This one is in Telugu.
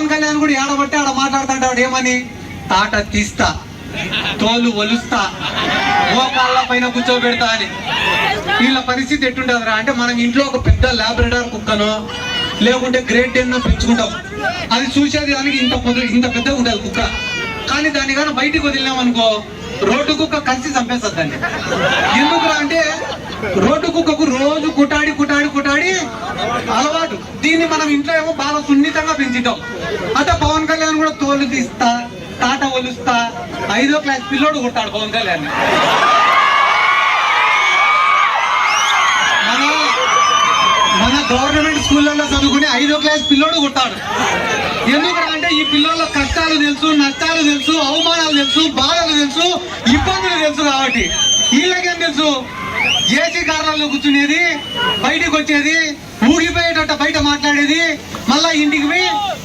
పవన్ కళ్యాణ్ కూడా ఏడబట్టి ఆడ మాట్లాడుతుంటాడు ఏమని, తాట తీస్తా, తోలు ఒలుస్తా, మోకాళ్ళ పైన కూర్చోబెడతా అని. వీళ్ళ పరిస్థితి ఎట్టుంటదిరా అంటే, మనం ఇంట్లో ఒక పెద్ద లాబ్రడార్ కుక్కనో లేకుంటే గ్రేట్ డేన్నో పెంచుకుంటాం. అది చూసేది దానికి ఇంత పెద్దగా ఉండదు కుక్క. కానీ దాన్ని కానీ బయటికి వదిలినామనుకో, రోడ్డు కుక్క కలిసి చంపేస్తుంది దాన్ని. ఎందుకురా అంటే, రోడ్డు కుక్కకు రోజు కుటాడి కుటాడి కుటాడి అలవాటు. దీన్ని మనం ఇంట్లో ఏమో బాగా సున్నితంగా పెంచుతాం. అంటే పవన్ కళ్యాణ్ కూడా తోలు తీస్తా, తాట ఒలుస్తా, 5వ క్లాస్ పిల్లోడు కొడతాడు పవన్ కళ్యాణ్. మన గవర్నమెంట్ స్కూళ్ళల్లో చదువుకుని 5వ క్లాస్ పిల్లోడు కొట్టాడు. ఎందుకంటే ఈ పిల్లల కష్టాలు తెలుసు, నష్టాలు తెలుసు, అవమానాలు తెలుసు, బాధలు తెలుసు, ఇబ్బందులు తెలుసు. కాబట్టి వీళ్ళకేం తెలుసు, ఏసీ కార్లలో కూర్చునేది, బయటికి వచ్చేది, ఊగిపోయేటట్టు బయట మాట్లాడేది, మళ్ళా ఇంటికి పోయి